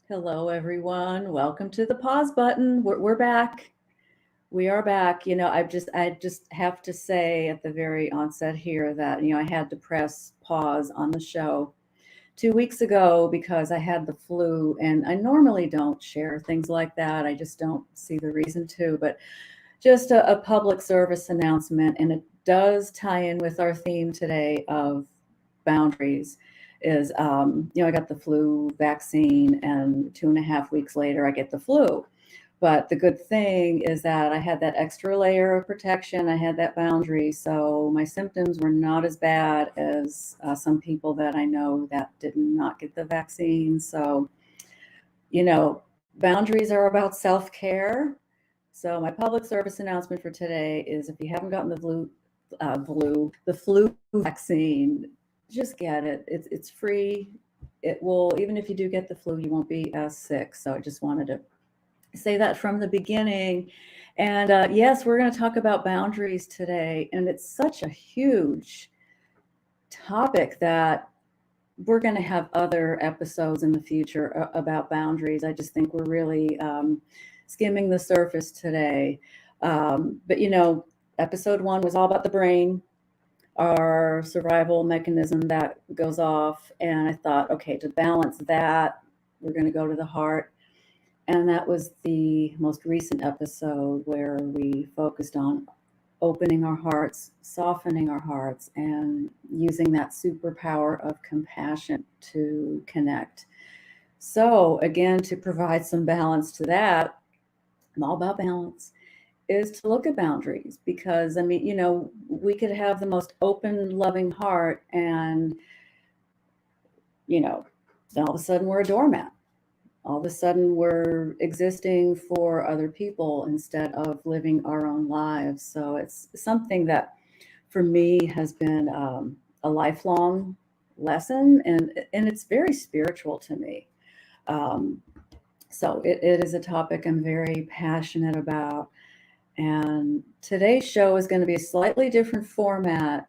Hello, everyone. Welcome to the pause button. We're back. We are back. I just have to say at the very onset here that, I had to press pause on the show 2 weeks ago because I had the flu, and I normally don't share things like that. I just don't see the reason to, but just a public service announcement, and it does tie in with our theme today of boundaries. Is I got the flu vaccine, and 2.5 weeks later I get the flu. But the good thing is that I had that extra layer of protection. I had that boundary, so my symptoms were not as bad as some people that I know that did not get the vaccine. So, boundaries are about self-care. So my public service announcement for today is, if you haven't gotten the flu vaccine, just get it. It's free. It will, even if you do get the flu, you won't be as sick. So I just wanted to say that from the beginning. And yes, we're going to talk about boundaries today. And it's such a huge topic that we're going to have other episodes in the future about boundaries. I just think we're really skimming the surface today. But episode 1 was all about the brain, our survival mechanism that goes off. And I thought, okay, to balance that, we're going to go to the heart. And that was the most recent episode where we focused on opening our hearts, softening our hearts, and using that superpower of compassion to connect. So again, to provide some balance to that, I'm all about balance, is to look at boundaries. Because we could have the most open, loving heart, and all of a sudden we're a doormat. All of a sudden we're existing for other people instead of living our own lives. So it's something that for me has been a lifelong lesson, and it's very spiritual to me. So it is a topic I'm very passionate about. And today's show is going to be a slightly different format,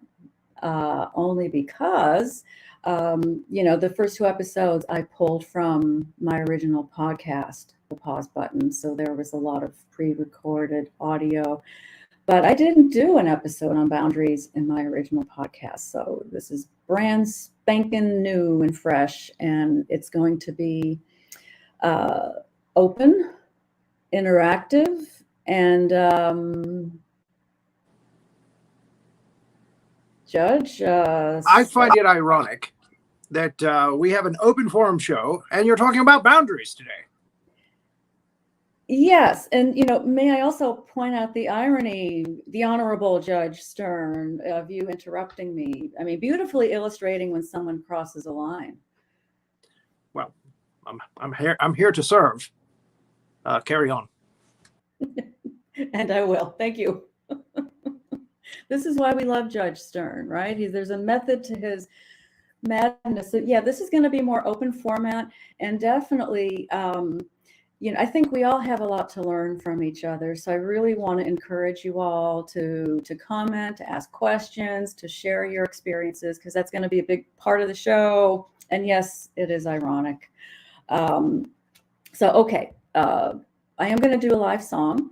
only because the first 2 episodes I pulled from my original podcast, The Pause Button. So there was a lot of pre-recorded audio, but I didn't do an episode on boundaries in my original podcast. So this is brand spanking new and fresh, and it's going to be open, interactive, and Judge, I find it ironic that we have an open forum show and you're talking about boundaries today. Yes, and may I also point out the irony, the Honorable Judge Stern, of you interrupting me. I mean, beautifully illustrating when someone crosses a line. Well, I'm here to serve. Carry on. And I will. Thank you. This is why we love Judge Stern, right? There's a method to his madness. So, yeah, this is going to be more open format, and definitely, I think we all have a lot to learn from each other. So I really want to encourage you all to comment, to ask questions, to share your experiences, because that's going to be a big part of the show. And yes, it is ironic. Okay, I am going to do a live song,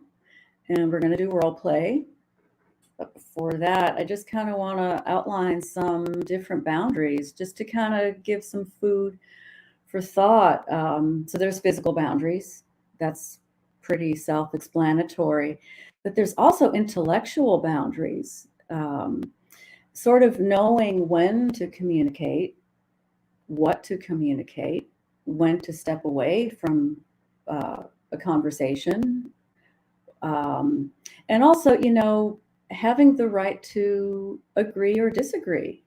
and we're going to do role play. But before that, I just kind of want to outline some different boundaries, just to kind of give some food for thought. So there's physical boundaries. That's pretty self-explanatory. But there's also intellectual boundaries, sort of knowing when to communicate, what to communicate, when to step away from a conversation. And also, having the right to agree or disagree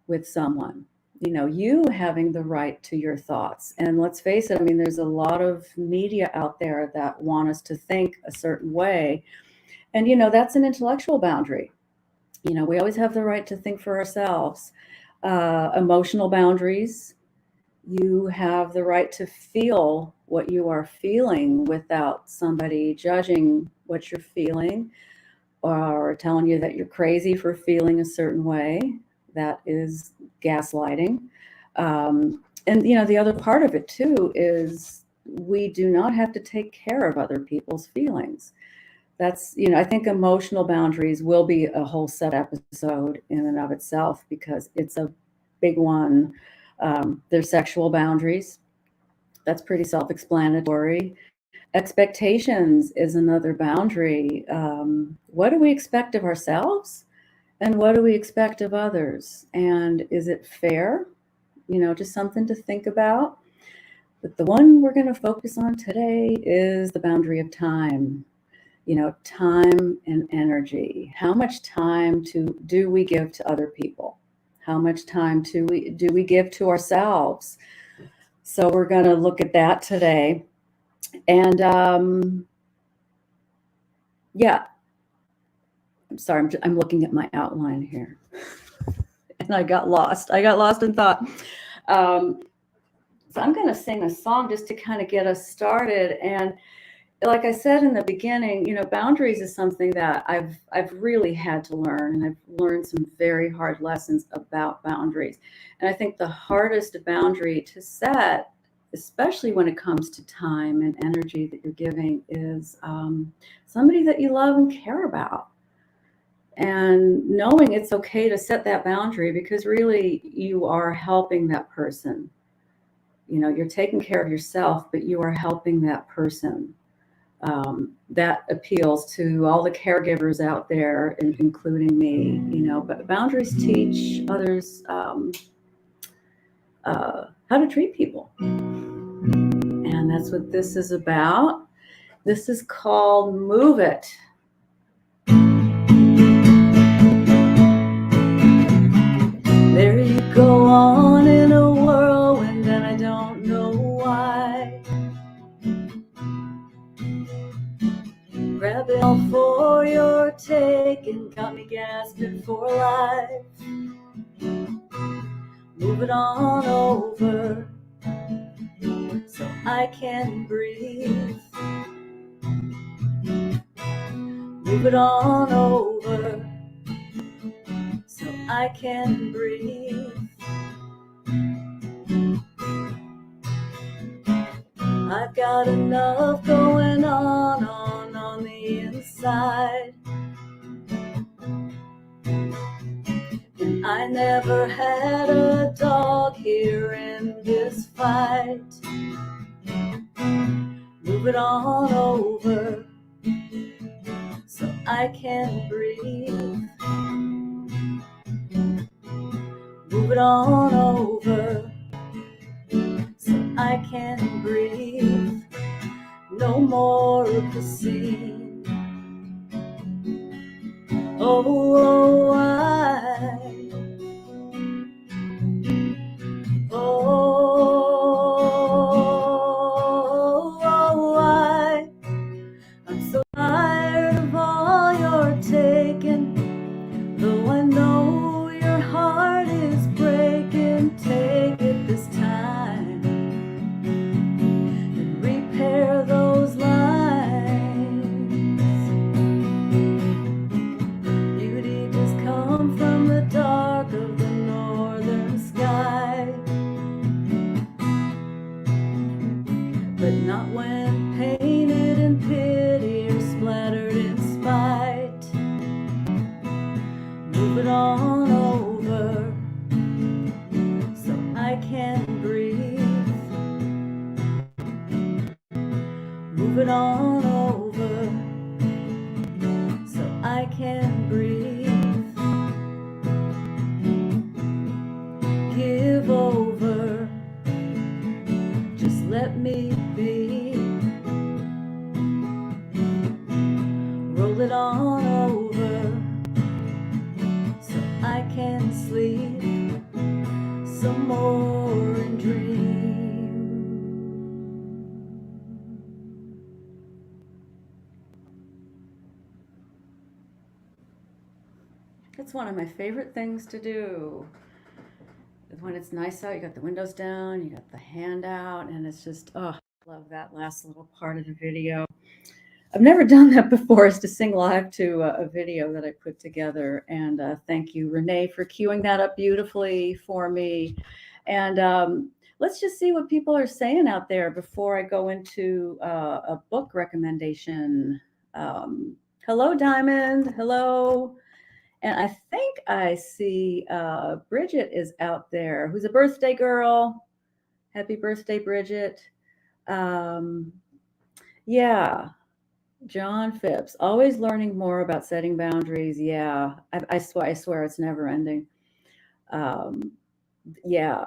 with someone. You having the right to your thoughts. And let's face it, I mean, there's a lot of media out there that want us to think a certain way. And, that's an intellectual boundary. We always have the right to think for ourselves. Emotional boundaries. You have the right to feel what you are feeling without somebody judging what you're feeling or telling you that you're crazy for feeling a certain way. That is gaslighting. And, the other part of it too is we do not have to take care of other people's feelings. That's, I think emotional boundaries will be a whole set episode in and of itself, because it's a big one. There's sexual boundaries. That's pretty self-explanatory. Expectations is another boundary. What do we expect of ourselves? And what do we expect of others? And is it fair? Just something to think about. But the one we're going to focus on today is the boundary of time. Time and energy. How much time do we give to other people? How much time do we give to ourselves? So we're going to look at that today. And yeah, I'm sorry, I'm looking at my outline here. And I got lost in thought. So I'm going to sing a song just to kind of get us started. And like I said in the beginning, boundaries is something that I've really had to learn, and I've learned some very hard lessons about boundaries. And I think the hardest boundary to set, especially when it comes to time and energy that you're giving, is somebody that you love and care about. And knowing it's okay to set that boundary, because really you are helping that person. You're taking care of yourself, but you are helping that person. That appeals to all the caregivers out there, including me. But boundaries teach others how to treat people. And that's what this is about. This is called Move It. There you go on in a whirlwind, and I don't know why. Grab it all for your taking, got me gasping for life. Move it on over so I can breathe. Move it on over so I can breathe. I've got enough going on the inside, and I never had a dog here in this fight. Move it on over so I can breathe. Move it on over so I can breathe. no more of the scene. Oh, why? Oh, why? I'm so tired of all you're taking. Though I know your heart is breaking, take it this time and repair those lines. Beauty does come from the dark of the northern sky, but not when painted in pity or splattered in spite. Move it on over so I can breathe. Move it on over so I can breathe. Give over, just let me be. Roll it on over so I can sleep some more and dream. It's one of my favorite things to do. When it's nice out, you got the windows down, you got the hand out, and it's just, oh, I love that last little part of the video. I've never done that before, is to sing live to a video that I put together. And thank you, Renee, for queuing that up beautifully for me. And let's just see what people are saying out there before I go into a book recommendation. Hello, Diamond. Hello. And I think I see Bridget is out there, who's a birthday girl. Happy birthday, Bridget. Yeah. John Phipps, always learning more about setting boundaries. Yeah, I swear it's never ending. Yeah,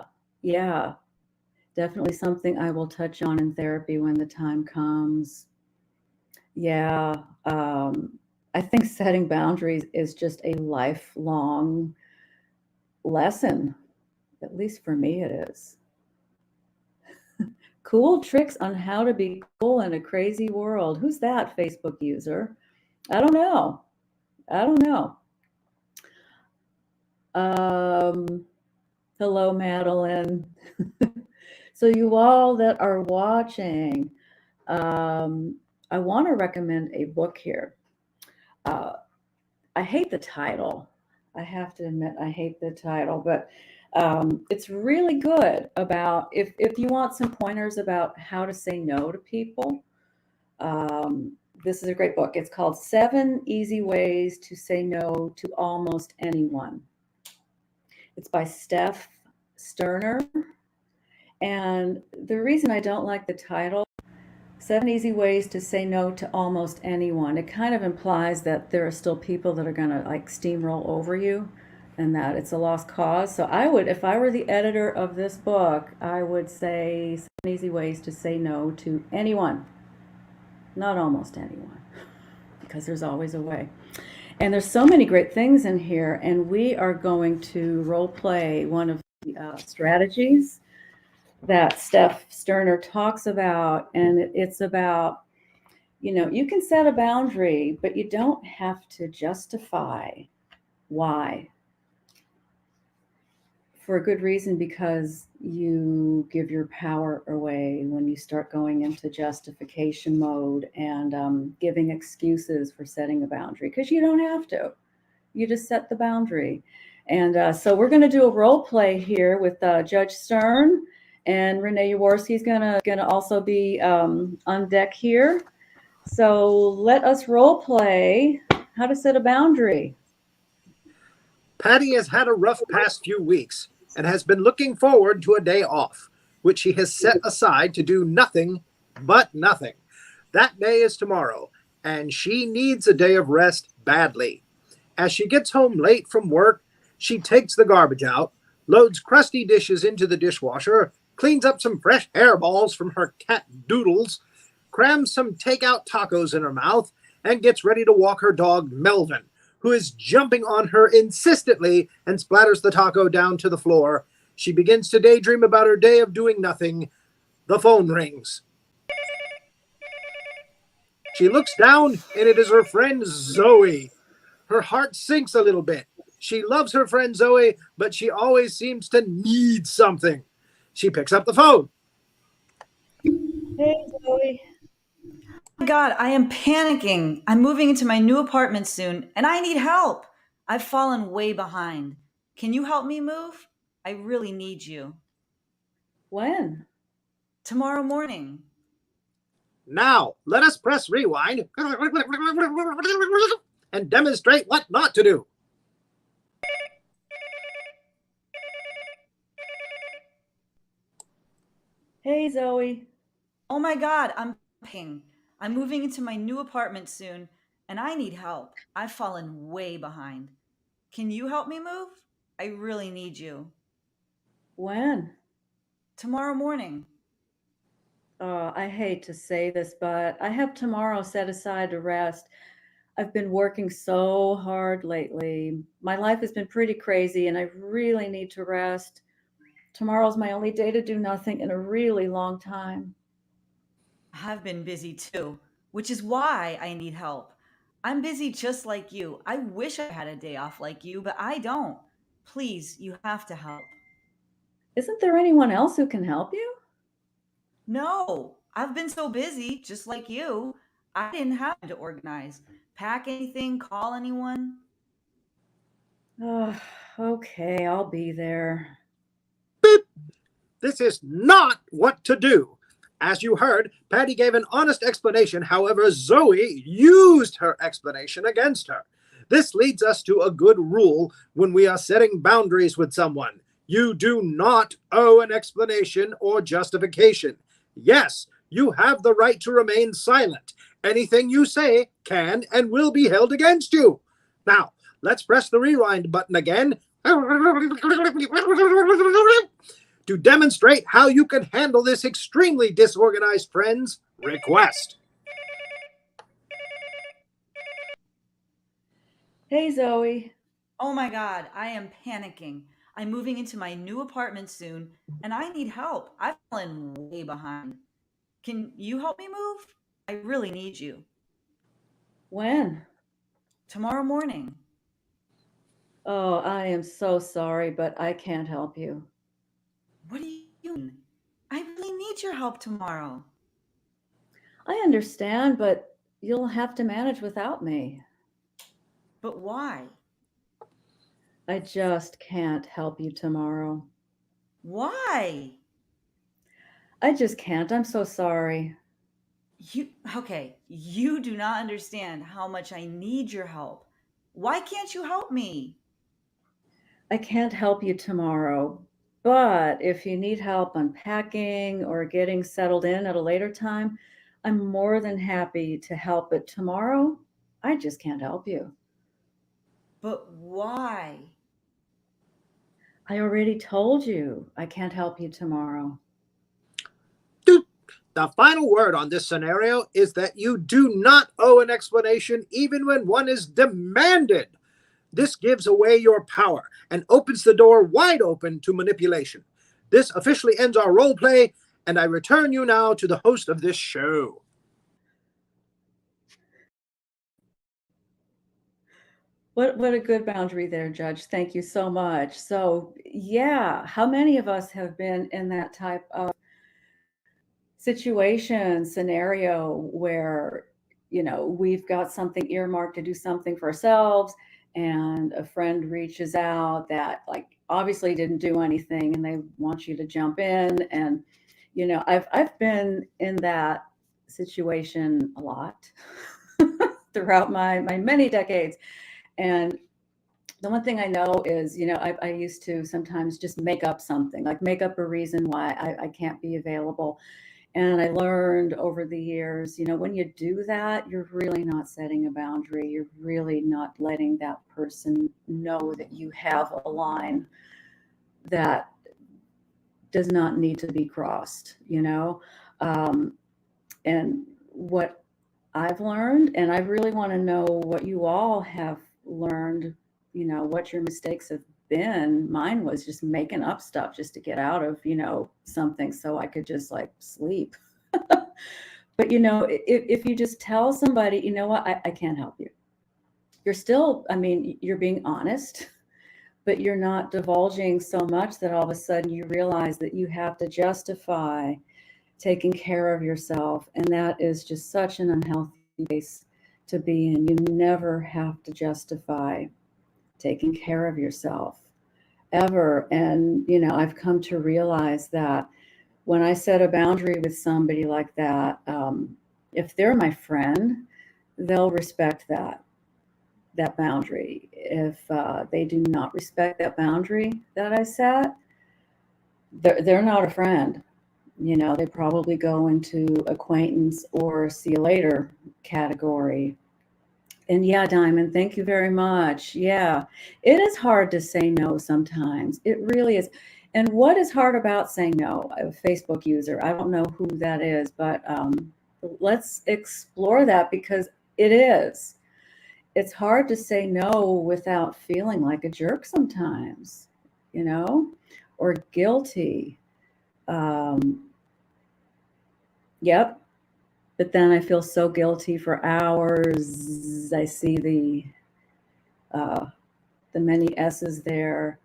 definitely something I will touch on in therapy when the time comes. Yeah, I think setting boundaries is just a lifelong lesson. At least for me, it is. Cool tricks on how to be cool in a crazy world. Who's that Facebook user? I don't know. Hello, Madeline. So you all that are watching, I want to recommend a book here. I hate the title. I have to admit, I hate the title, but it's really good about if you want some pointers about how to say no to people. This is a great book. It's called 7 Easy Ways to Say No to Almost Anyone. It's by Steph Sterner. And the reason I don't like the title, 7 Easy Ways to Say No to Almost Anyone, it kind of implies that there are still people that are going to like steamroll over you and that it's a lost cause. So I would, if I were the editor of this book, I would say 7 Easy Ways to Say No to Anyone, not almost anyone, because there's always a way. And there's so many great things in here, and we are going to role play one of the strategies that Steph Sterner talks about. And it's about, you can set a boundary, but you don't have to justify why. For a good reason, because you give your power away when you start going into justification mode and giving excuses for setting a boundary, because you don't have to. You just set the boundary. And so we're going to do a role play here with Judge Stern, and Renee Yaworski is gonna also be on deck here. So let us role play how to set a boundary. Patty has had a rough past few weeks and has been looking forward to a day off, which she has set aside to do nothing but nothing. That day is tomorrow, and she needs a day of rest badly. As she gets home late from work, she takes the garbage out, loads crusty dishes into the dishwasher, cleans up some fresh hairballs from her cat Doodles, crams some takeout tacos in her mouth and gets ready to walk her dog, Melvin, who is jumping on her insistently and splatters the taco down to the floor. She begins to daydream about her day of doing nothing. The phone rings. She looks down, and it is her friend Zoe. Her heart sinks a little bit. She loves her friend Zoe, but she always seems to need something. She picks up the phone. Hey, Zoe. My God, I am panicking. I'm moving into my new apartment soon and I need help. I've fallen way behind. Can you help me move? I really need you. When? Tomorrow morning. Now, let us press rewind and demonstrate what not to do. Hey, Zoe. Oh my God, I'm panicking. I'm moving into my new apartment soon and I need help. I've fallen way behind. Can you help me move? I really need you. When? Tomorrow morning. I hate to say this, but I have tomorrow set aside to rest. I've been working so hard lately. My life has been pretty crazy and I really need to rest. Tomorrow's my only day to do nothing in a really long time. I've been busy too, which is why I need help. I'm busy just like you. I wish I had a day off like you, but I don't. Please, you have to help. Isn't there anyone else who can help you? No, I've been so busy, just like you. I didn't have to organize, pack anything, call anyone. Oh, okay, I'll be there. This is not what to do. As you heard, Patty gave an honest explanation. However, Zoe used her explanation against her. This leads us to a good rule when we are setting boundaries with someone. You do not owe an explanation or justification. Yes, you have the right to remain silent. Anything you say can and will be held against you. Now, let's press the rewind button again to demonstrate how you can handle this extremely disorganized friend's request. Hey, Zoe. Oh my God, I am panicking. I'm moving into my new apartment soon and I need help. I've fallen way behind. Can you help me move? I really need you. When? Tomorrow morning. Oh, I am so sorry, but I can't help you. What do you mean? I really need your help tomorrow. I understand, but you'll have to manage without me. But why? I just can't help you tomorrow. Why? I just can't. I'm so sorry. You do not understand how much I need your help. Why can't you help me? I can't help you tomorrow, but if you need help unpacking or getting settled in at a later time, I'm more than happy to help. But tomorrow, I just can't help you. But why? I already told you I can't help you tomorrow. The final word on this scenario is that you do not owe an explanation even when one is demanded. This gives away your power and opens the door wide open to manipulation. This officially ends our role play, and I return you now to the host of this show. What a good boundary there, Judge. Thank you so much. So, yeah, how many of us have been in that type of situation, scenario where, we've got something earmarked to do something for ourselves, and a friend reaches out that, like, obviously didn't do anything, and they want you to jump in. And, I've been in that situation a lot throughout my many decades. And the one thing I know is, I used to sometimes just make up something, like make up a reason why I can't be available. And I learned over the years, when you do that, you're really not setting a boundary. You're really not letting that person know that you have a line that does not need to be crossed, and what I've learned, and I really want to know what you all have learned, what your mistakes have been. Mine was just making up stuff just to get out of, something so I could just like sleep. But, if you just tell somebody, you know what, I can't help you. You're still, I mean, you're being honest, but you're not divulging so much that all of a sudden you realize that you have to justify taking care of yourself. And that is just such an unhealthy place to be in. You never have to justify taking care of yourself ever. And, I've come to realize that when I set a boundary with somebody like that, if they're my friend, they'll respect that boundary. If they do not respect that boundary that I set, they're not a friend. They probably go into acquaintance or see you later category. And yeah, Diamond, thank you very much. Yeah, it is hard to say no sometimes. It really is. And what is hard about saying no? A Facebook user, I don't know who that is, but let's explore that, because it is. It's hard to say no without feeling like a jerk sometimes, or guilty. Yep. But then I feel so guilty for hours. I see the many S's there.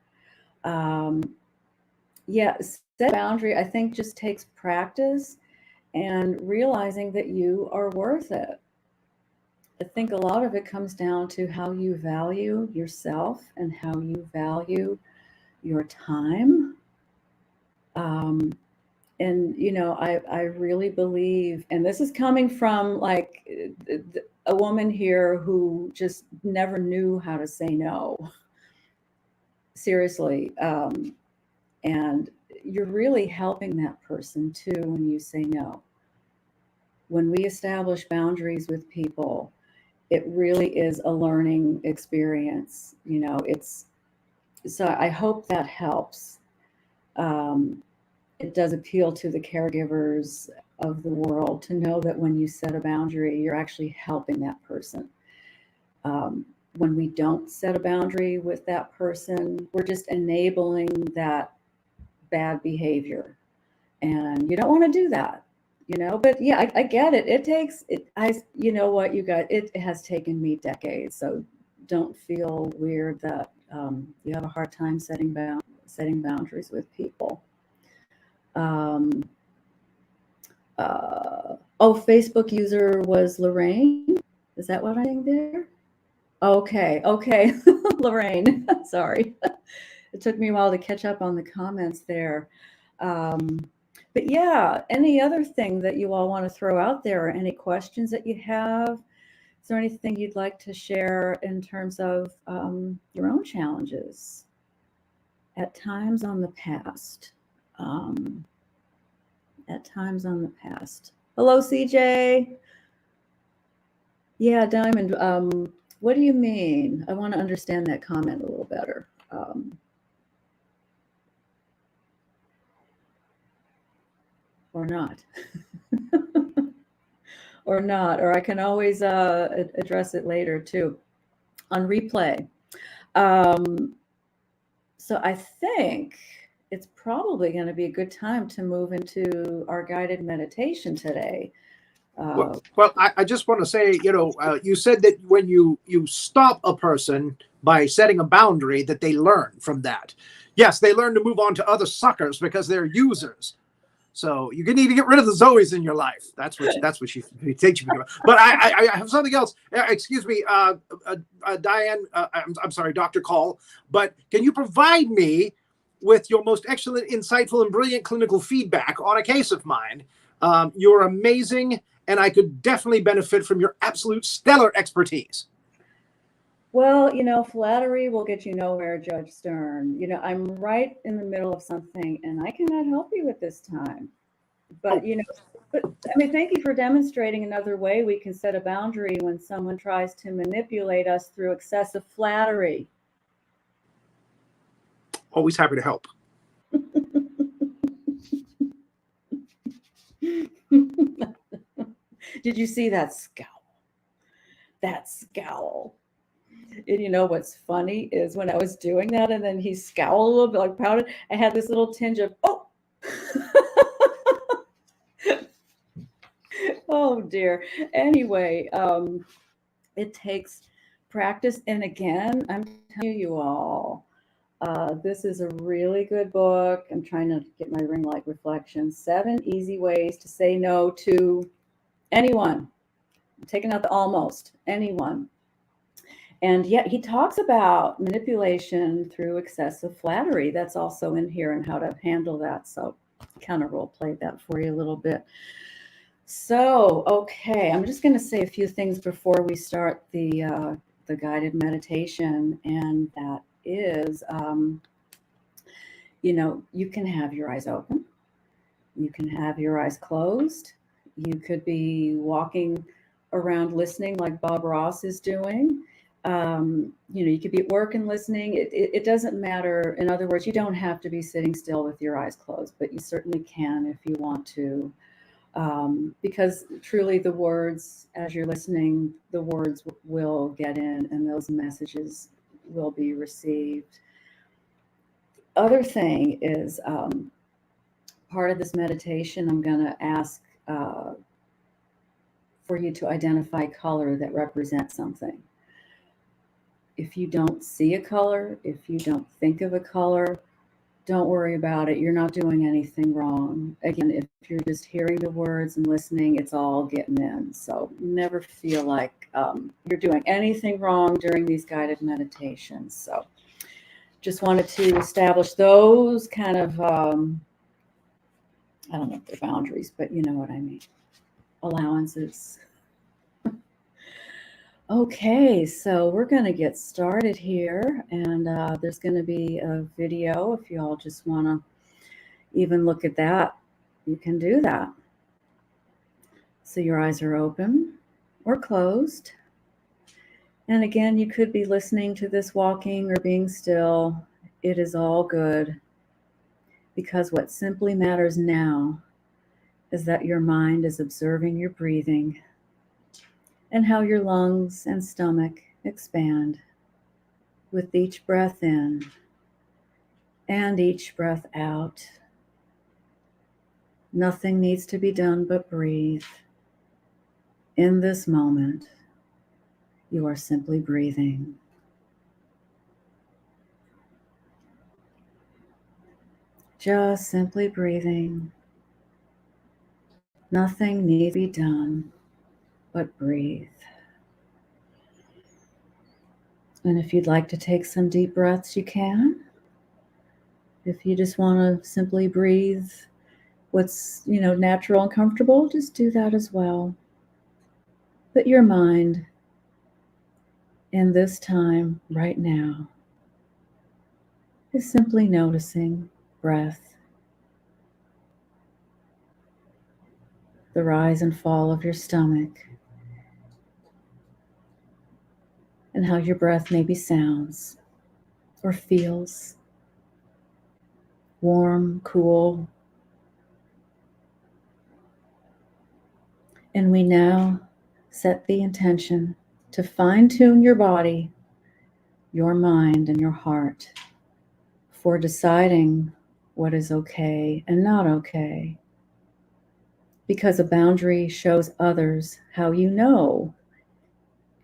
Yeah, set boundary, I think, just takes practice and realizing that you are worth it. I think a lot of it comes down to how you value yourself and how you value your time. And, I really believe, and this is coming from like a woman here who just never knew how to say no. Seriously. And you're really helping that person too when you say no. When we establish boundaries with people, it really is a learning experience. So I hope that helps. It does appeal to the caregivers of the world to know that when you set a boundary, you're actually helping that person. When we don't set a boundary with that person, we're just enabling that bad behavior. And you don't want to do that, but yeah, I get it. You know what, you guys, it has taken me decades. So don't feel weird that you have a hard time setting boundaries with people. Facebook user was Lorraine. Is that what I'm saying there? Okay. Lorraine, sorry. It took me a while to catch up on the comments there. But yeah, any other thing that you all want to throw out there, or any questions that you have? Is there anything you'd like to share in terms of your own challenges at times on the past? Hello, CJ. Yeah, Diamond, what do you mean? I want to understand that comment a little better. Or not. Or I can always address it later too on replay. So I think it's probably going to be a good time to move into our guided meditation today. Well, I just want to say, you said that when you stop a person by setting a boundary, that they learn from that. Yes, they learn to move on to other suckers because they're users. So you need to get rid of the Zoes in your life. That's what she teaches me about. But I have something else. Excuse me, Diane. I'm sorry, Dr. Call. But can you provide me with your most excellent, insightful, and brilliant clinical feedback on a case of mine? You're amazing, and I could definitely benefit from your absolute stellar expertise. Well, flattery will get you nowhere, Judge Stern. I'm right in the middle of something, and I cannot help you at this time. But, thank you for demonstrating another way we can set a boundary when someone tries to manipulate us through excessive flattery. Always happy to help. Do Did you see that scowl? That scowl. And you know what's funny is when I was doing that and then he scowled a little bit, like pouted, I had this little tinge of, oh, oh dear. Anyway, it takes practice. And again, I'm telling you all, this is a really good book. I'm trying to get my ring light reflection. 7 Easy Ways to Say No to Anyone. I'm taking out the almost, anyone. And yet he talks about manipulation through excessive flattery. That's also in here and how to handle that. So kind of role played that for you a little bit. So, okay, I'm just going to say a few things before we start the guided meditation. And that is, you can have your eyes open. You can have your eyes closed. You could be walking around listening like Bob Ross is doing. You could be at work and listening. It doesn't matter. In other words, you don't have to be sitting still with your eyes closed, but you certainly can if you want to. Because truly the words, as you're listening, the words will get in and those messages will be received. Other thing is part of this meditation, I'm going to ask for you to identify color that represents something. If you don't see a color, if you don't think of a color, don't worry about it. You're not doing anything wrong. Again, if you're just hearing the words and listening, it's all getting in. So never feel like you're doing anything wrong during these guided meditations. So just wanted to establish those kind of, I don't know if they're boundaries, but you know what I mean. Allowances. Okay, so we're going to get started here, and there's going to be a video. If you all just want to even look at that, you can do that. So your eyes are open or closed. And again, you could be listening to this walking or being still. It is all good, because what simply matters now is that your mind is observing your breathing and how your lungs and stomach expand with each breath in and each breath out. Nothing needs to be done but breathe. In this moment, you are simply breathing. Just simply breathing. Nothing needs to be done but breathe. And if you'd like to take some deep breaths, you can. If you just want to simply breathe what's, natural and comfortable, just do that as well. But your mind in this time right now is simply noticing breath, the rise and fall of your stomach, and how your breath maybe sounds or feels. Warm, cool. And we now set the intention to fine-tune your body, your mind, and your heart for deciding what is okay and not okay. Because a boundary shows others how you know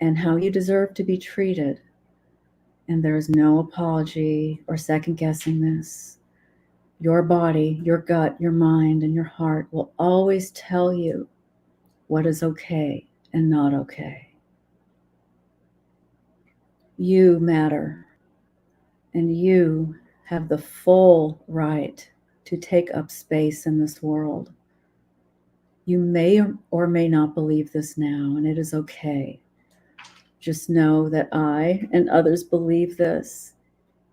and how you deserve to be treated. And there is no apology or second guessing this. Your body, your gut, your mind, and your heart will always tell you what is okay and not okay. You matter, and you have the full right to take up space in this world. You may or may not believe this now, and it is okay. Just know that I and others believe this,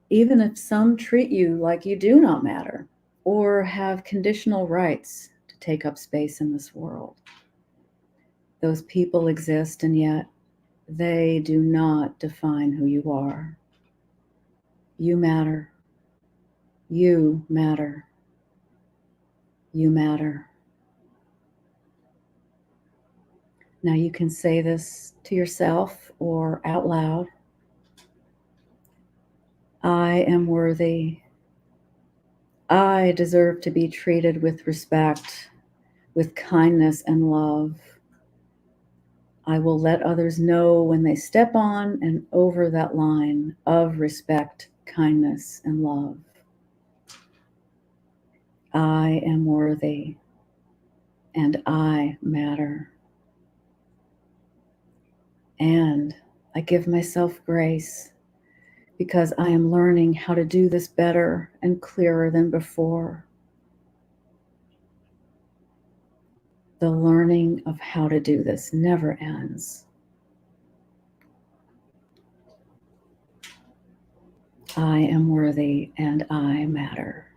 even if some treat you like you do not matter or have conditional rights to take up space in this world. Those people exist, and yet they do not define who you are. You matter. You matter. You matter. Now you can say this to yourself or out loud. I am worthy. I deserve to be treated with respect, with kindness and love. I will let others know when they step on and over that line of respect, kindness, and love. I am worthy and I matter. And I give myself grace because I am learning how to do this better and clearer than before. The learning of how to do this never ends. I am worthy and I matter.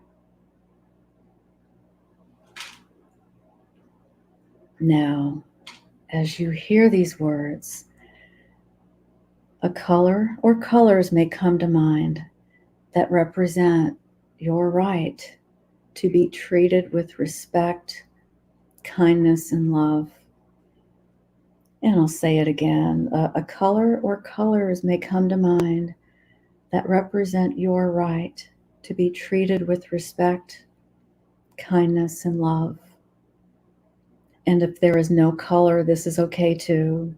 Now, as you hear these words, a color or colors may come to mind that represent your right to be treated with respect, kindness, and love. And I'll say it again. A color or colors may come to mind that represent your right to be treated with respect, kindness, and love. And if there is no color, this is okay too.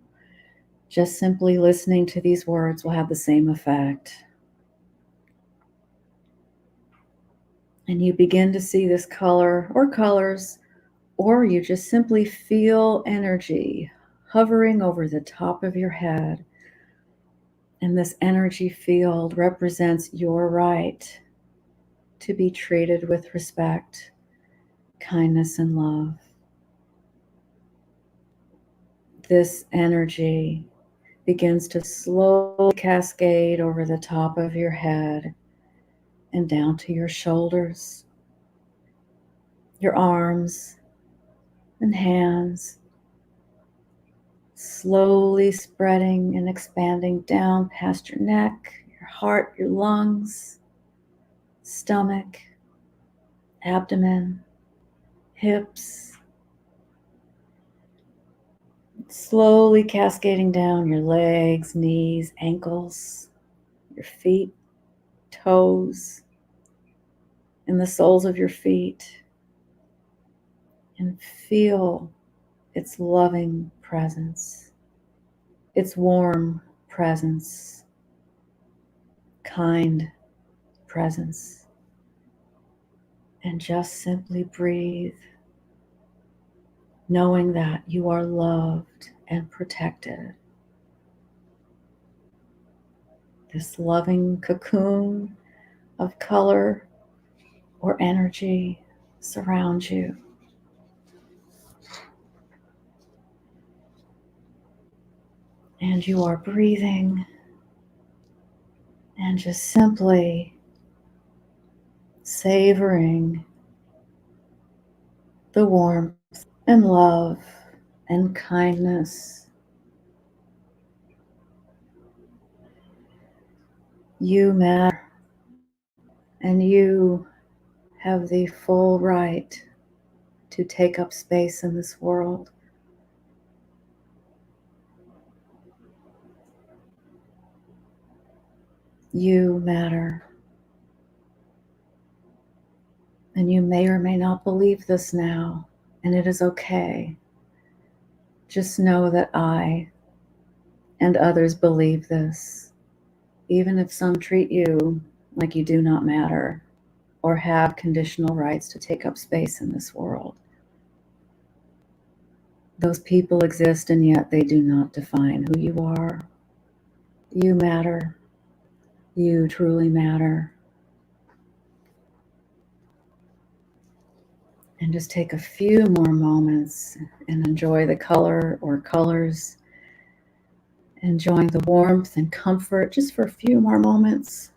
Just simply listening to these words will have the same effect. And you begin to see this color or colors, or you just simply feel energy hovering over the top of your head. And this energy field represents your right to be treated with respect, kindness, and love. This energy begins to slowly cascade over the top of your head and down to your shoulders, your arms and hands, slowly spreading and expanding down past your neck, your heart, your lungs, stomach, abdomen, hips, slowly cascading down your legs, knees, ankles, your feet, toes, and the soles of your feet, and feel its loving presence, its warm presence, kind presence, and just simply breathe, knowing that you are loved and protected. This loving cocoon of color or energy surrounds you. And you are breathing and just simply savoring the warmth and love and kindness. You matter, and you have the full right to take up space in this world. You matter. And you may or may not believe this now, and it is okay. Just know that I and others believe this, even if some treat you like you do not matter or have conditional rights to take up space in this world. Those people exist, and yet they do not define who you are. You matter. You truly matter. And just take a few more moments and enjoy the color or colors, enjoying the warmth and comfort just for a few more moments,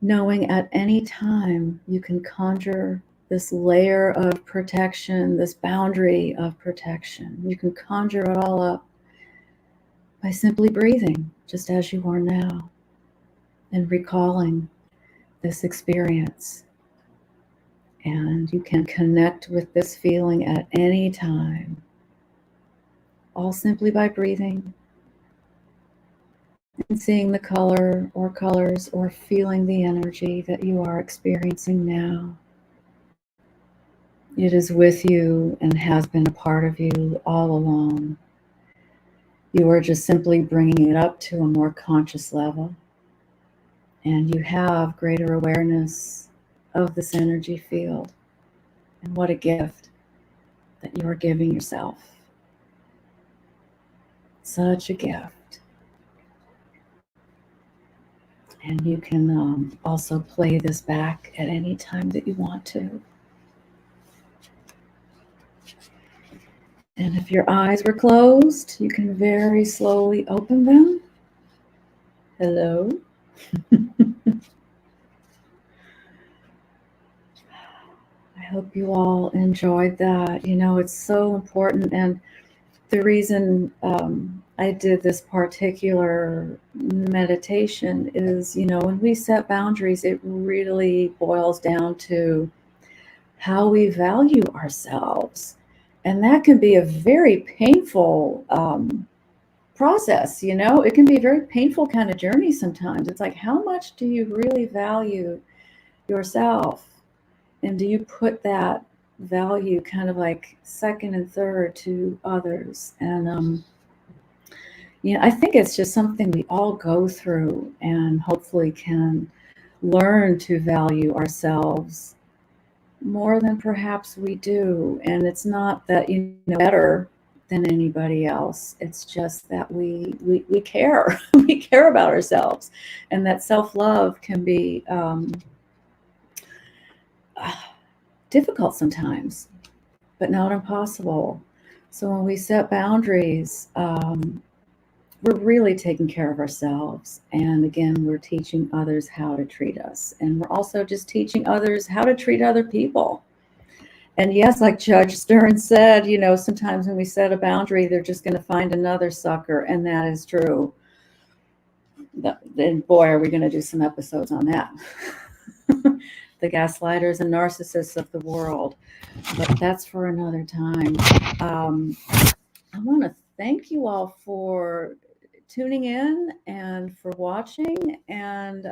knowing at any time you can conjure this layer of protection, this boundary of protection. You can conjure it all up by simply breathing just as you are now and recalling this experience. And you can connect with this feeling at any time. all simply by breathing and seeing the color or colors or feeling the energy that you are experiencing now. It is with you and has been a part of you all along. You are just simply bringing it up to a more conscious level, and you have greater awareness of this energy field. And what a gift that you are giving yourself. Such a gift. And you can also play this back at any time that you want to. And if your eyes were closed, you can very slowly open them. Hello. I hope you all enjoyed that. You know, it's so important. And the reason I did this particular meditation is, you know, when we set boundaries, it really boils down to how we value ourselves. And that can be a very painful process, you know, it can be a very painful kind of journey sometimes. It's like, how much do you really value yourself? And do you put that value kind of like second and third to others? And you know, I think it's just something we all go through and hopefully can learn to value ourselves more than perhaps we do. And it's not that, you know, better than anybody else. It's just that we care. We care about ourselves, and that self-love can be difficult sometimes, but not impossible. So when we set boundaries, we're really taking care of ourselves. And again, we're teaching others how to treat us. And we're also just teaching others how to treat other people. And yes, like Judge Stern said, you know, sometimes when we set a boundary, they're just going to find another sucker. And that is true. Then, boy, are we going to do some episodes on that. The gaslighters and narcissists of the world. But that's for another time. I want to thank you all for tuning in and for watching. And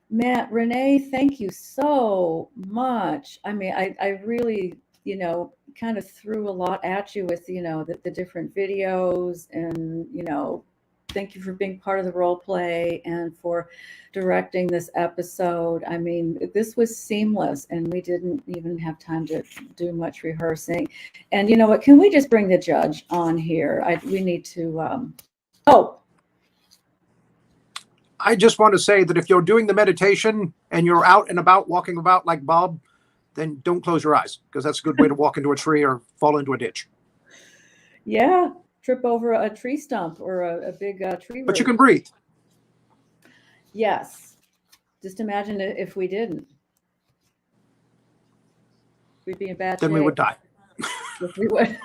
Matt, Renee, thank you so much. I mean, I really, you know, kind of threw a lot at you with, you know, the different videos, and, you know, thank you for being part of the role play and for directing this episode. I mean, this was seamless, and we didn't even have time to do much rehearsing. And you know what? Can we just bring the judge on here? We need to. I just want to say that if you're doing the meditation and you're out and about, walking about like Bob, then don't close your eyes, because that's a good way to walk into a tree or fall into a ditch. Yeah, trip over a tree stump or a big tree root. But you can breathe. Yes. Just imagine if we didn't. We'd be in bad shape. Then we would die. If we would.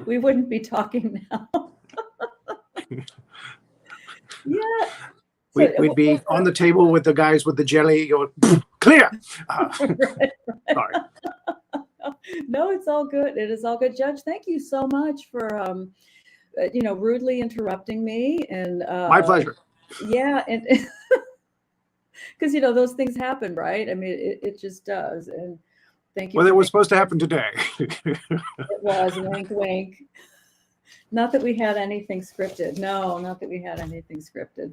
We wouldn't be talking now. Yeah. We'd be on the table with the guys with the jelly. You're clear. Right. Sorry. No, it's all good. It is all good. Judge, thank you so much for, you know, rudely interrupting me. And My pleasure. Yeah. And because, you know, those things happen, right? I mean, it just does. And thank you. Well, it was supposed to happen today. It was, wink, wink. Not that we had anything scripted. No, not that we had anything scripted.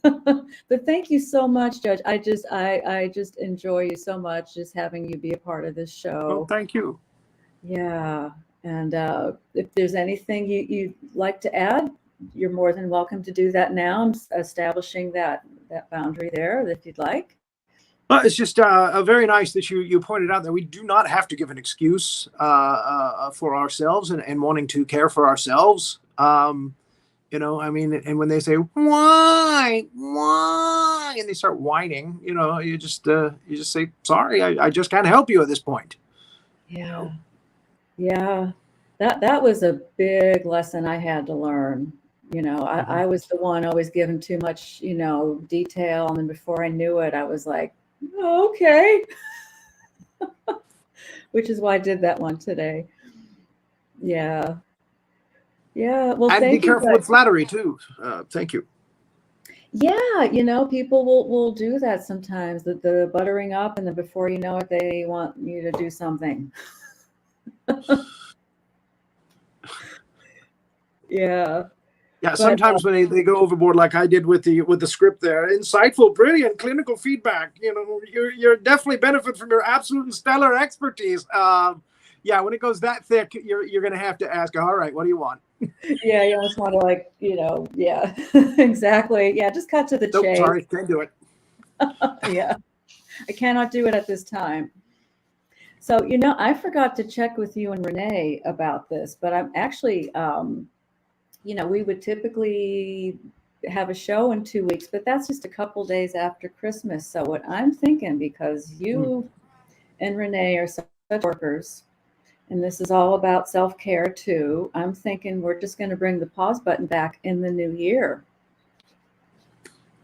But thank you so much, Judge. I just enjoy you so much, just having you be a part of this show. Well, thank you. Yeah. And if there's anything you'd like to add, you're more than welcome to do that now. I'm establishing that boundary there if you'd like. Well, it's just very nice that you pointed out that we do not have to give an excuse for ourselves and wanting to care for ourselves. You know, I mean, and when they say why, and they start whining, you know, you just say sorry. I just can't help you at this point. Yeah, you know? Yeah. That was a big lesson I had to learn. You know, I was the one always given too much, you know, detail, and then before I knew it, I was like, okay. Which is why I did that one today. Yeah. Yeah. Well, And be thank you careful guys. with flattery too. Thank you. Yeah, people will do that sometimes. The buttering up, and then before you know it, they want you to do something. Yeah, Yeah, but sometimes when they go overboard, like I did with the script there, insightful, brilliant clinical feedback. You're definitely benefit from your absolute and stellar expertise. Yeah, when it goes that thick, you're going to have to ask, all right, what do you want? yeah, you almost want to yeah, exactly. Yeah, just cut to the Nope, chase. sorry, can't do it. Yeah, I cannot do it at this time. So, I forgot to check with you and Renee about this, but I'm actually, we would typically have a show in 2 weeks, but that's just a couple days after Christmas. So what I'm thinking, because you and Renee are such workers, and this is all about self-care too, I'm thinking we're just going to bring the pause button back in the new year.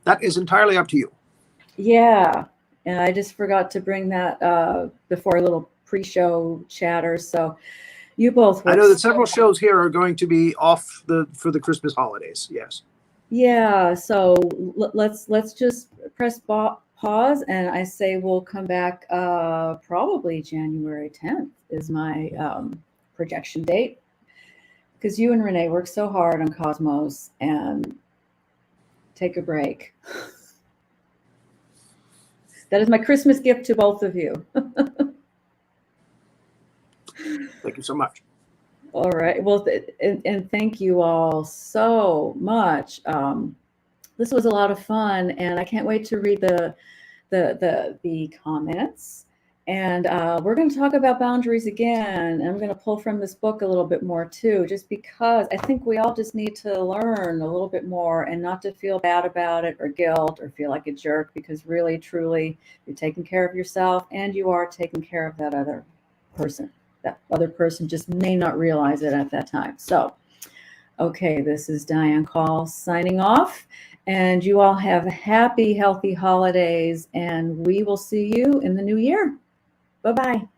That is entirely up to you. Yeah. And I just forgot to bring that before a little pre-show chatter. So you both I work. know that several shows here are going to be off for the Christmas holidays. Yes. Yeah, so let's just press pause, and I say we'll come back probably January 10th is my projection date, because you and Renee work so hard on Cosmos, and take a break. That is my Christmas gift to both of you. Thank you so much. All right. Well, and thank you all so much. This was a lot of fun, and I can't wait to read the comments. And we're going to talk about boundaries again. And I'm going to pull from this book a little bit more too, just because I think we all just need to learn a little bit more and not to feel bad about it or guilt or feel like a jerk, because really, truly, you're taking care of yourself and you are taking care of that other person. That other person just may not realize it at that time. So, okay, this is Diane Call signing off. And you all have happy, healthy holidays, and we will see you in the new year. Bye-bye.